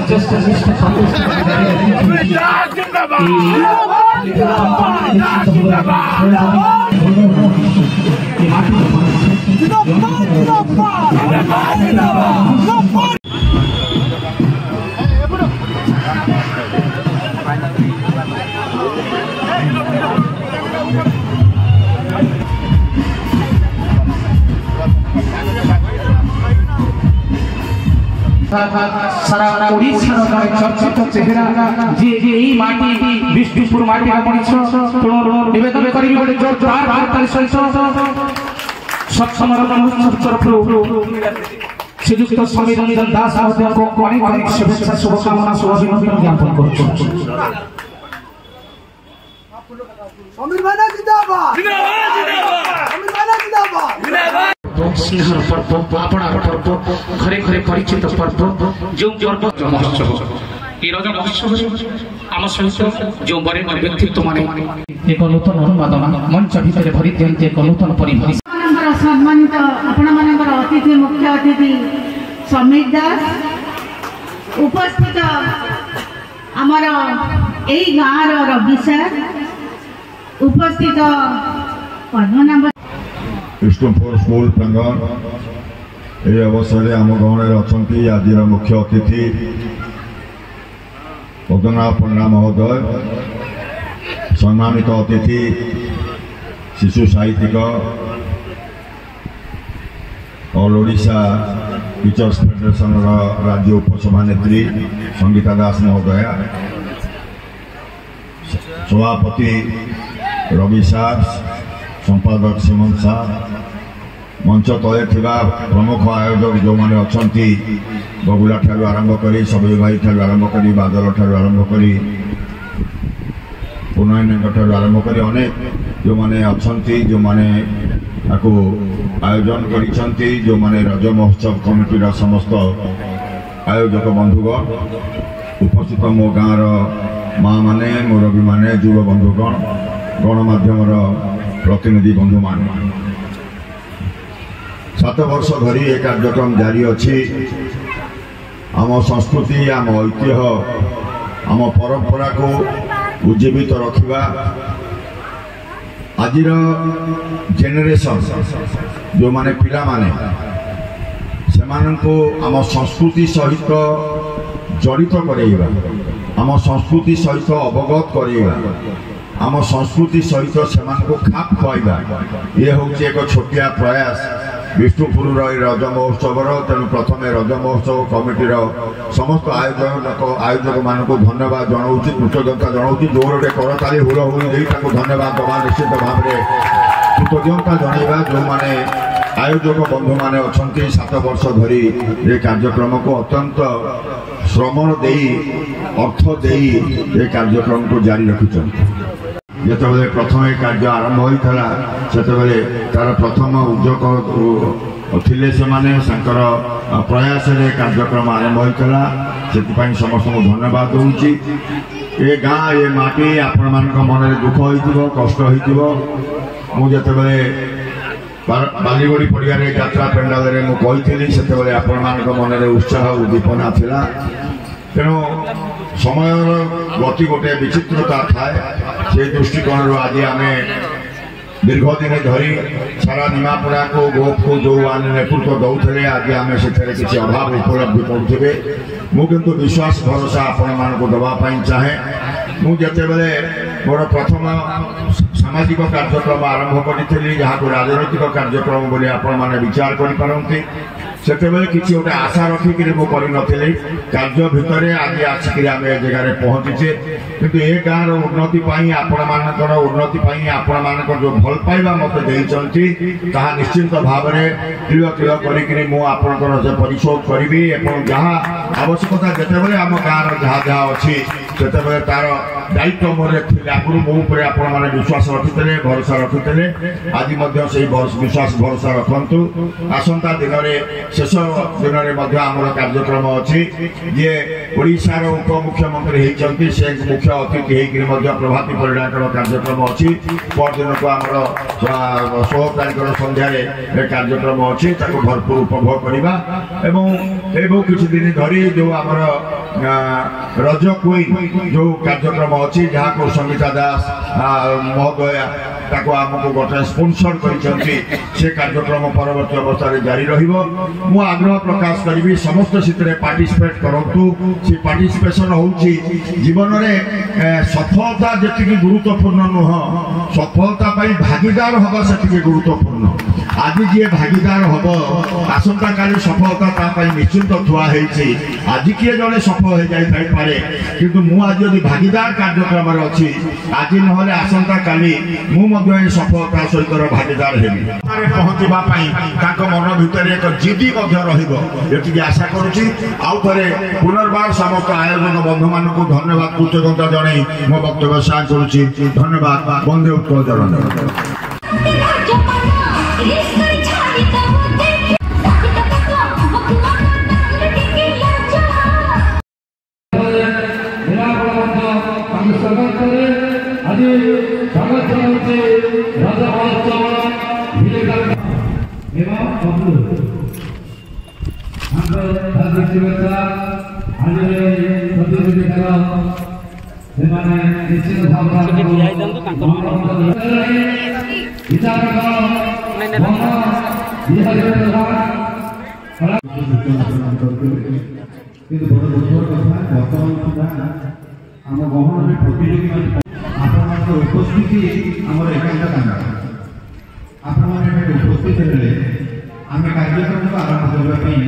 प्रचेष्टा निष्ठा सारा ओडिशा चर्चित चेहरा जे माटी विष्णुपुर माटी मनीष निवेदन करी गोटे जोरदार वार्ता सहित सत्समर तरफ श्रीयुक्त समीर रंजन दास महोदय को अनेक अनेक शुभेच्छा शुभकामना शुभ अभिनंदन ज्ञापन करूँ। सिंहर पर्व आपणार पर्व घरे घरे परिचित पर्व जो पर्व महोत्सव ये रज महोत्सव आम सहित जो बड़े बड़े व्यक्तित्व माने एक नूतन अनुवादना मंच भितर भरी दियंती एक नूतन परिवेश सम्मानित आपण मानकर अतिथि मुख्य अतिथि समीर दास उपस्थित आमर एई गाँव रवि सर उपस्थित पद्मनाभ विष्णुपुर स्कूल प्रांगण ये अवसर में आम गाँव में अच्छा आज मुख्य अतिथि पद्मनाभ पंडा महोदय सम्मानित अतिथि शिशु साहित्यिक ऑल ओडिशा टीचर्स फेडरेशन राज्य उपसभानेत्री संगीता दास महोदय सभापति रवि सार संपादक सीमन साह मंच तले प्रमुख आयोजक जो मैंने अच्छा बगुला ठार आरंभ कर सबई भाई ठार आरंभ कर बादल ठार आरंभ कर पुनयन ठार आरंभ कर अनेक जो मैंने अच्छा जो मैंने आयोजन कर जो मैंने रज महोत्सव कमिटी समस्त आयोजक बंधुगण उपस्थित मो गाँव माँ माने मुरबी माने युव बंधुगण गणमाध्यम प्रतिनिधि बंधु मान 7 वर्ष धरी एक कार्यक्रम जारी अच्छी आम संस्कृति आम ऐतिह्य आम परंपरा को उज्जीवित रखा आज जेनेरेशन जो माने पिला माने से आम संस्कृति सहित जड़ित करैबा आम संस्कृति सहित अवगत करैबा आम संस्कृति सहित से खाप खुआइबा ये हूँ एक छोटिया प्रयास विष्णुपुर रज महोत्सव तेणु प्रथम रज महोत्सव कमिटीर समस्त आयोजक मान धन्यवाद जनाऊँ कृतज्ञता जनाऊँ जोरे करताली हुलहुल धन्यवाद दबा निश्चित भाव में कृतज्ञता जनइबा जो मैंने आयोजक बंधु मैंने अच्छा 7 वर्ष धरी ये कार्यक्रम को अत्यंत श्रम दे अर्थ दे ये कार्यक्रम को जारी रखिंट जिते प्रथम कार्य आरंभ होता से तार प्रथम उद्योग थे से प्रयास कार्यक्रम आरंभ होता से समस्त धन्यवाद दूसरी ये गाँ ये माटी आपण मान मन में दुख हो कष्ट होते बालीगोड़ी पड़िया यात्रा पेंडाल मुझे से आपण मान मन में उत्साह उद्दीपना थिला तेणु समय गति गोटे विचित्रता थाए से दृष्टिकोण आज आम दीर्घ दिन धरी सारा निमापड़ा को गोप को जो नेतृत्व दौले आज आम से किसी अभाव उपलब्धि करुवे मुझे विश्वास भरोसा आपण मान दवाई चाहे मुझे मोर प्रथम सामाजिक कार्यक्रम आरंभ करी जहाँ को राजनैतिक कार्यक्रम बोली आपण मैंने विचार करते से किसी गोटे आशा रखिक नी कार्य भितर आज आसिक आम ए जगह पहुँचे किंतु ए गाँव उन्नति आपण मानकर उन्नति आपण मान जो भल पाइबा मत देती निश्चिंत भाव में तिल तिल करी मुझे परिशोध करी जहाँ आवश्यकता जिते आम गाँव जहाँ जहाँ अच्छी से तार दायित्व मोर आगुरी मो मैंने विश्वास रखी भरोसा रखी आज विश्वास भरोसा रखु आसंता दिन शेष दिन में आमर कार्यक्रम अच्छी जे ओडिशार उपमुख्यमंत्री होती से मुख्य अतिथि होकर प्रभाती परिणाम कार्यक्रम अच्छी परदिन को आमर 16 तारीख संध्यार कार्यक्रम अच्छी भरपूर उपभोग करवा किसी दिन धरी जो आमर रज क्वीन जो कार्यक्रम अच्छी जहाँ को संगीता दास महोदया ताको आमको गोटे स्पॉन्सर करिसेंती से कार्यक्रम परवर्ती अवस्था जारी रहिबो। मु आग्रह प्रकाश करी समस्त सितरे पार्टिसिपेट करंतु। से पार्टिसिपेशन होउची जीवन रे सफलता जेतिकी गुरुत्वपूर्ण नुह सफलता पाई भागीदार हबा सेतिकी गुरुत्वपूर्ण। आज जी भागीदार हम आसंता काली सफलता निश्चिंत थुआ आज किए जड़े सफल हो जाए किंतु मु आज यदि भागीदार कार्यक्रम अच्छी आज ना आसंता काली मुझे सफलता सहित भागीदार हेबी पहुँचवा मन भितर एक जिदी रही आशा करुच्ची आउ थे पुनर्बार समस्त आयोजक बंधु मान धन्यवाद कृतज्ञता जन मो वक्तव्य साथ करुच्ची। धन्यवाद। वंदे उत्कल जन। उपस्थिति आम एकांत कांड आपण उपस्थित रहे आम कार्यक्रम को आरंभ करने